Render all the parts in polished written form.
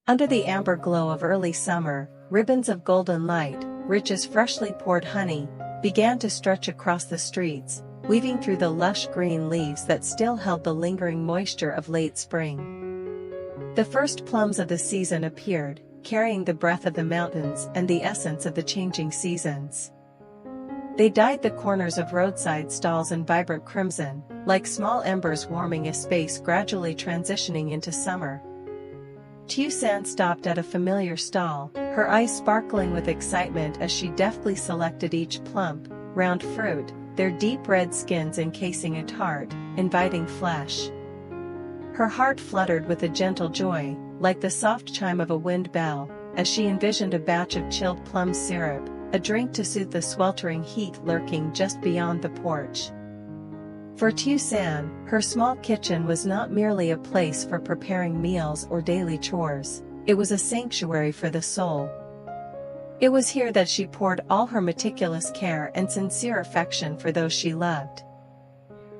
Under the amber glow of early summer, ribbons of golden light, rich as freshly poured honey, began to stretch across the streets, weaving through the lush green leaves that still held the lingering moisture of late spring. The first plums of the season appeared, carrying the breath of the mountains and the essence of the changing seasons. They dyed the corners of roadside stalls in vibrant crimson, like small embers warming a space gradually transitioning into summer. Tieu San stopped at a familiar stall, her eyes sparkling with excitement as she deftly selected each plump, round fruit, their deep red skins encasing a tart, inviting flesh. Her heart fluttered with a gentle joy, like the soft chime of a wind bell, as she envisioned a batch of chilled plum syrup, a drink to soothe the sweltering heat lurking just beyond the porch. For Tieu San, her small kitchen was not merely a place for preparing meals or daily chores, it was a sanctuary for the soul. It was here that she poured all her meticulous care and sincere affection for those she loved.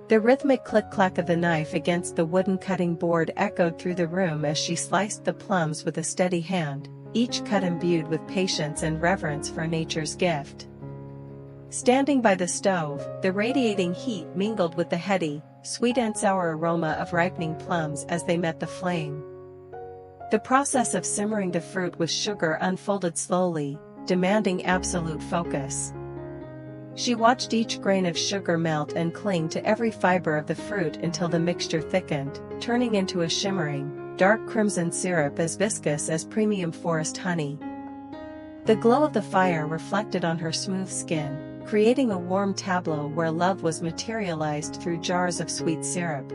The rhythmic click-clack of the knife against the wooden cutting board echoed through the room as she sliced the plums with a steady hand, each cut imbued with patience and reverence for nature's gift. Standing by the stove, the radiating heat mingled with the heady, sweet and sour aroma of ripening plums as they met the flame. The process of simmering the fruit with sugar unfolded slowly, demanding absolute focus. She watched each grain of sugar melt and cling to every fiber of the fruit until the mixture thickened, turning into a shimmering, dark crimson syrup as viscous as premium forest honey. The glow of the fire reflected on her smooth skin, creating a warm tableau where love was materialized through jars of sweet syrup.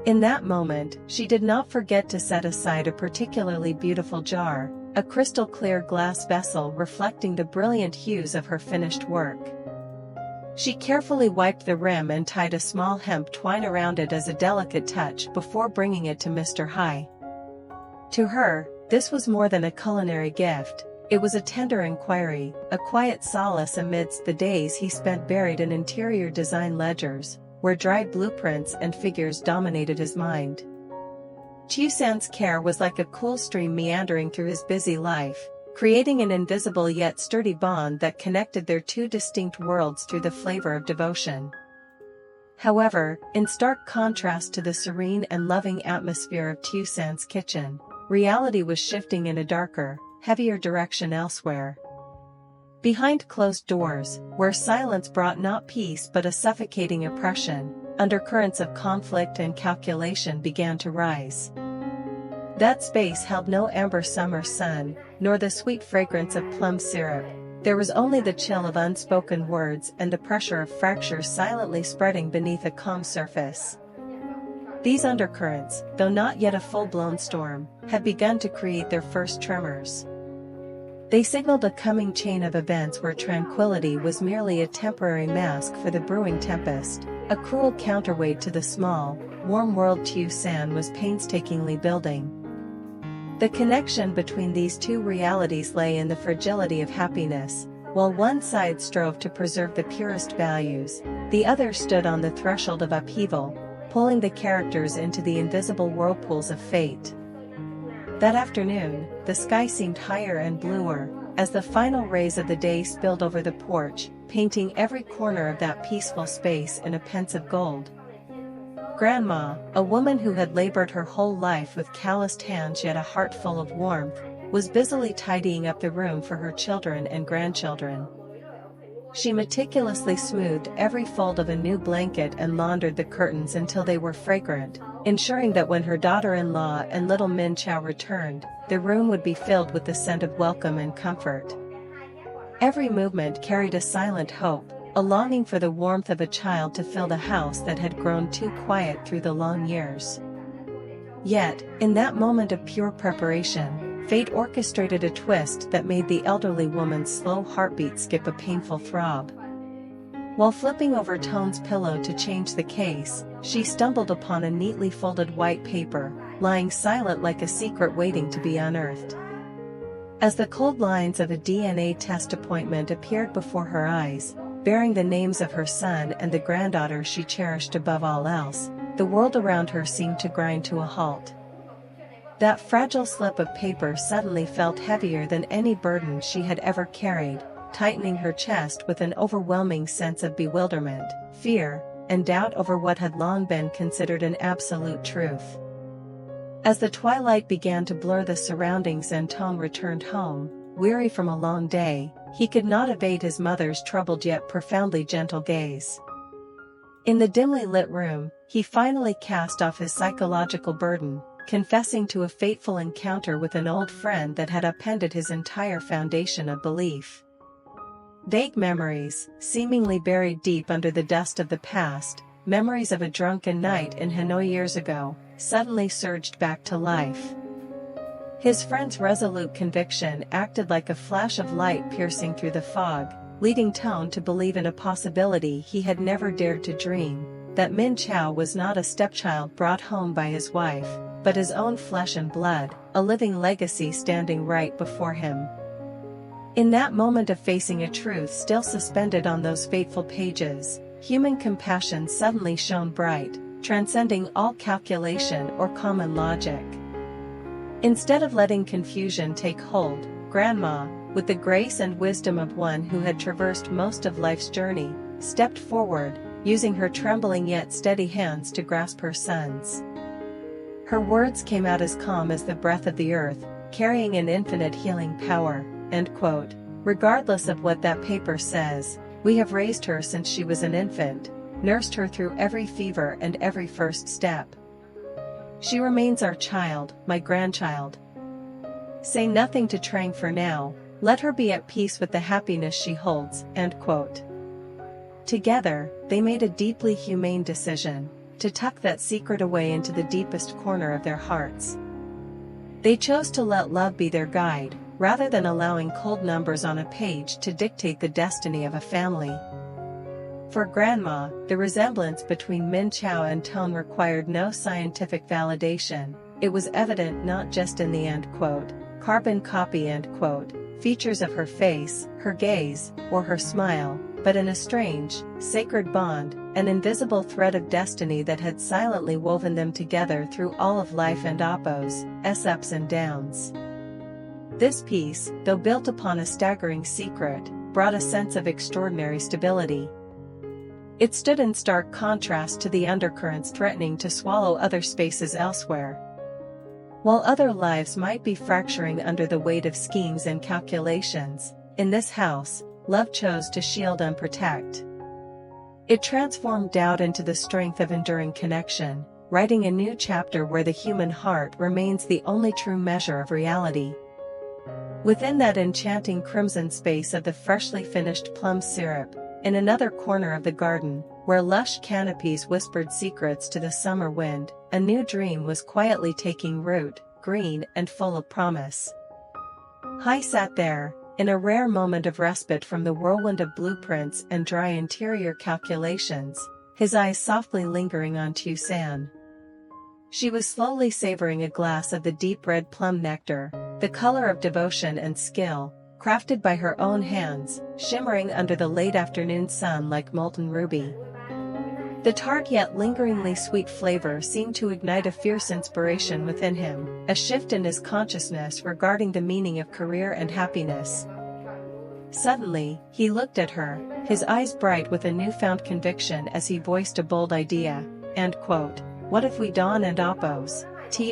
In that moment, she did not forget to set aside a particularly beautiful jar, a crystal-clear glass vessel reflecting the brilliant hues of her finished work. She carefully wiped the rim and tied a small hemp twine around it as a delicate touch before bringing it to Mr. Hoai. To her, this was more than a culinary gift, it was a tender inquiry, a quiet solace amidst the days he spent buried in interior design ledgers, where dry blueprints and figures dominated his mind. Tieu San's care was like a cool stream meandering through his busy life, creating an invisible yet sturdy bond that connected their two distinct worlds through the flavor of devotion. However, in stark contrast to the serene and loving atmosphere of Tieu San's kitchen, reality was shifting in a darker, heavier direction elsewhere. Behind closed doors, where silence brought not peace but a suffocating oppression, undercurrents of conflict and calculation began to rise. That space held no amber summer sun, nor the sweet fragrance of plum syrup. There was only the chill of unspoken words and the pressure of fractures silently spreading beneath a calm surface. These undercurrents, though not yet a full-blown storm, had begun to create their first tremors. They signaled a coming chain of events where tranquility was merely a temporary mask for the brewing tempest, a cruel counterweight to the small, warm world Tieu San was painstakingly building. The connection between these two realities lay in the fragility of happiness. While one side strove to preserve the purest values, the other stood on the threshold of upheaval, pulling the characters into the invisible whirlpools of fate. That afternoon, the sky seemed higher and bluer, as the final rays of the day spilled over the porch, painting every corner of that peaceful space in a pensive gold. Grandma, a woman who had labored her whole life with calloused hands yet a heart full of warmth, was busily tidying up the room for her children and grandchildren. She meticulously smoothed every fold of a new blanket and laundered the curtains until they were fragrant, ensuring that when her daughter-in-law and little Min Chow returned, the room would be filled with the scent of welcome and comfort. Every movement carried a silent hope, a longing for the warmth of a child to fill the house that had grown too quiet through the long years. Yet, in that moment of pure preparation, fate orchestrated a twist that made the elderly woman's slow heartbeat skip a painful throb. While flipping over Toan's pillow to change the case, she stumbled upon a neatly folded white paper, lying silent like a secret waiting to be unearthed. As the cold lines of a DNA test appointment appeared before her eyes, bearing the names of her son and the granddaughter she cherished above all else, the world around her seemed to grind to a halt. That fragile slip of paper suddenly felt heavier than any burden she had ever carried, tightening her chest with an overwhelming sense of bewilderment, fear, and doubt over what had long been considered an absolute truth. As the twilight began to blur the surroundings and Toan returned home, weary from a long day, he could not evade his mother's troubled yet profoundly gentle gaze. In the dimly lit room, he finally cast off his psychological burden, confessing to a fateful encounter with an old friend that had upended his entire foundation of belief. Vague memories, seemingly buried deep under the dust of the past, memories of a drunken night in Hanoi years ago, suddenly surged back to life. His friend's resolute conviction acted like a flash of light piercing through the fog, leading Toan to believe in a possibility he had never dared to dream, that Min Chao was not a stepchild brought home by his wife, but his own flesh and blood, a living legacy standing right before him. In that moment of facing a truth still suspended on those fateful pages, human compassion suddenly shone bright, transcending all calculation or common logic. Instead of letting confusion take hold, Grandma, with the grace and wisdom of one who had traversed most of life's journey, stepped forward, using her trembling yet steady hands to grasp her son's. Her words came out as calm as the breath of the earth, carrying an infinite healing power. End quote. Regardless of what that paper says, we have raised her since she was an infant, nursed her through every fever and every first step. She remains our child, my grandchild. Say nothing to Trang for now, let her be at peace with the happiness she holds. End quote. Together, they made a deeply humane decision, to tuck that secret away into the deepest corner of their hearts. They chose to let love be their guide, rather than allowing cold numbers on a page to dictate the destiny of a family. For Grandma, the resemblance between Min Chao and Toan required no scientific validation. It was evident not just in the end quote, carbon copy end quote, features of her face, her gaze, or her smile, but in a strange, sacred bond, an invisible thread of destiny that had silently woven them together through all of life and ups and downs. This piece, though built upon a staggering secret, brought a sense of extraordinary stability. It stood in stark contrast to the undercurrents threatening to swallow other spaces elsewhere. While other lives might be fracturing under the weight of schemes and calculations, in this house, love chose to shield and protect. It transformed doubt into the strength of enduring connection, writing a new chapter where the human heart remains the only true measure of reality. Within that enchanting crimson space of the freshly finished plum syrup, in another corner of the garden, where lush canopies whispered secrets to the summer wind, a new dream was quietly taking root, green and full of promise. Hai sat there, in a rare moment of respite from the whirlwind of blueprints and dry interior calculations, his eyes softly lingering on Tieu San. She was slowly savoring a glass of the deep red plum nectar, the color of devotion and skill, crafted by her own hands, shimmering under the late afternoon sun like molten ruby. The tart yet lingeringly sweet flavor seemed to ignite a fierce inspiration within him, a shift in his consciousness regarding the meaning of career and happiness. Suddenly, he looked at her, his eyes bright with a newfound conviction as he voiced a bold idea. End quote. What if we don't and oppose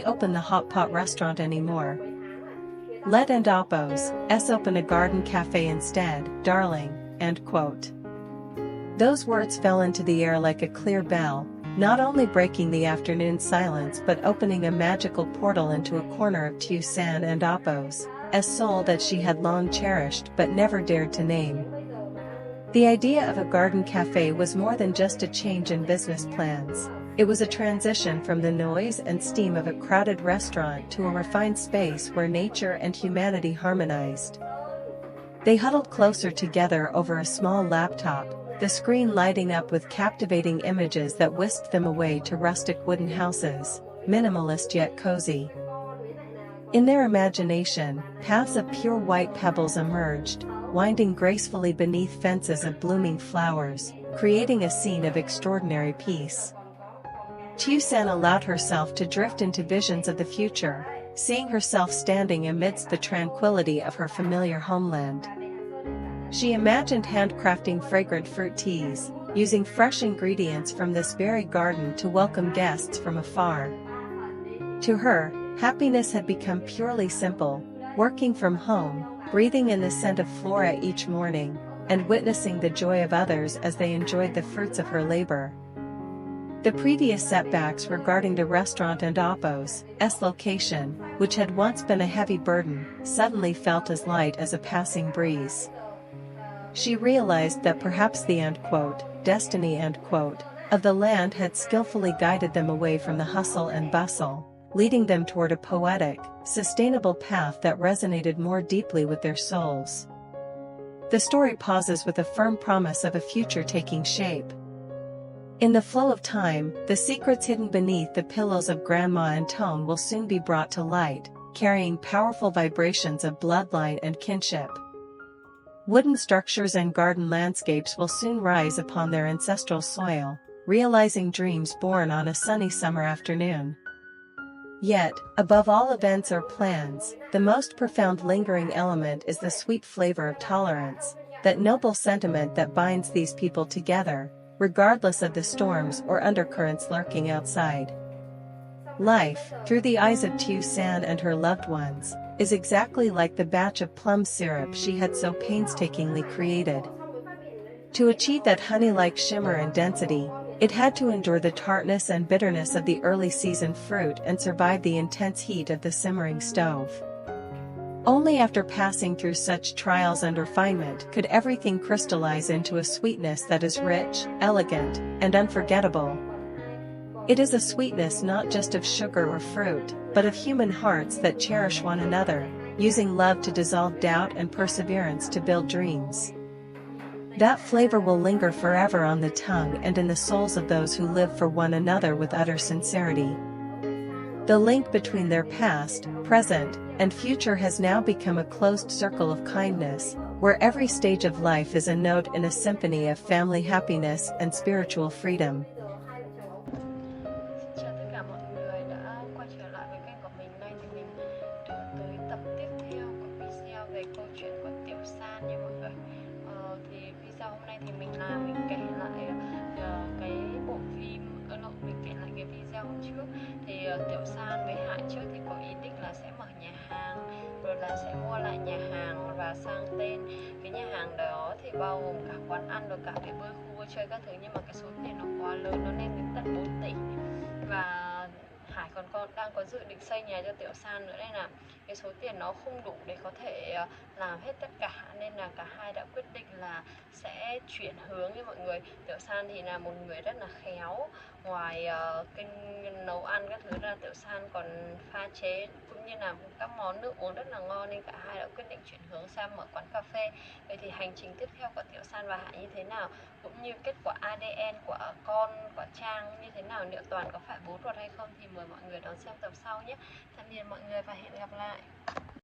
open the hot pot restaurant anymore? Let and oppose open a garden cafe instead, darling. End quote. Those words fell into the air like a clear bell, not only breaking the afternoon silence but opening a magical portal into a corner of Tieu San and oppose, a soul that she had long cherished but never dared to name. The idea of a garden cafe was more than just a change in business plans. It was a transition from the noise and steam of a crowded restaurant to a refined space where nature and humanity harmonized. They huddled closer together over a small laptop, the screen lighting up with captivating images that whisked them away to rustic wooden houses, minimalist yet cozy. In their imagination, paths of pure white pebbles emerged, winding gracefully beneath fences of blooming flowers, creating a scene of extraordinary peace. Tieu San allowed herself to drift into visions of the future, seeing herself standing amidst the tranquility of her familiar homeland. She imagined handcrafting fragrant fruit teas, using fresh ingredients from this very garden to welcome guests from afar. To her, happiness had become purely simple, working from home, breathing in the scent of flora each morning, and witnessing the joy of others as they enjoyed the fruits of her labor. The previous setbacks regarding the restaurant and Oppo's location, which had once been a heavy burden, suddenly felt as light as a passing breeze. She realized that perhaps the destiny of the land had skillfully guided them away from the hustle and bustle, leading them toward a poetic, sustainable path that resonated more deeply with their souls. The story pauses with a firm promise of a future taking shape. In the flow of time, the secrets hidden beneath the pillows of Grandma and Toan will soon be brought to light, carrying powerful vibrations of bloodline and kinship. Wooden structures and garden landscapes will soon rise upon their ancestral soil, realizing dreams born on a sunny summer afternoon. Yet, above all events or plans, the most profound lingering element is the sweet flavor of tolerance, that noble sentiment that binds these people together, regardless of the storms or undercurrents lurking outside. Life, through the eyes of Tieu San and her loved ones, is exactly like the batch of plum syrup she had so painstakingly created. To achieve that honey-like shimmer and density, it had to endure the tartness and bitterness of the early season fruit and survive the intense heat of the simmering stove. Only after passing through such trials and refinement could everything crystallize into a sweetness that is rich, elegant, and unforgettable. It is a sweetness not just of sugar or fruit, but of human hearts that cherish one another, using love to dissolve doubt and perseverance to build dreams. That flavor will linger forever on the tongue and in the souls of those who live for one another with utter sincerity. The link between their past, present, and future has now become a closed circle of kindness, where every stage of life is a note in a symphony of family happiness and spiritual freedom. Xin chào tất cả mọi người đã quay trở lại với kênh của mình. Nay thì mình trở tới tập tiếp theo của video về câu chuyện của Tiểu San nha mọi người. Thì video hôm nay thì mình kể lại cái bộ phim, mình kể lại cái video hôm trước. Thì Tiểu San với Hải trước thì có ý định là sẽ mở nhà hàng, rồi là sẽ mua lại nhà hàng và sang tên. Cái nhà hàng đó thì bao gồm cả quán ăn rồi cả cái khu vui chơi các thứ, nhưng mà cái số tiền nó quá lớn, nó lên đến tận 4 tỷ. Và Hải còn đang có dự định xây nhà cho Tiểu San nữa, nên là cái số tiền nó không đủ để có thể làm hết tất cả, nên là cả hai đã quyết định là sẽ chuyển hướng như mọi người. Tiểu San thì là một người rất là khéo, ngoài kinh nấu ăn các thứ ra, Tiểu San còn pha chế cũng như là các món nước uống rất là ngon, nên cả hai đã quyết định chuyển hướng sang mở quán cà phê. Vậy thì hành trình tiếp theo của Tiểu San và Hải như thế nào, cũng như kết quả ADN của con của Trang như thế nào, liệu Toàn có phải bố ruột hay không, thì mời mọi người đón xem tập sau nhé. Tạm biệt mọi người và hẹn gặp lại.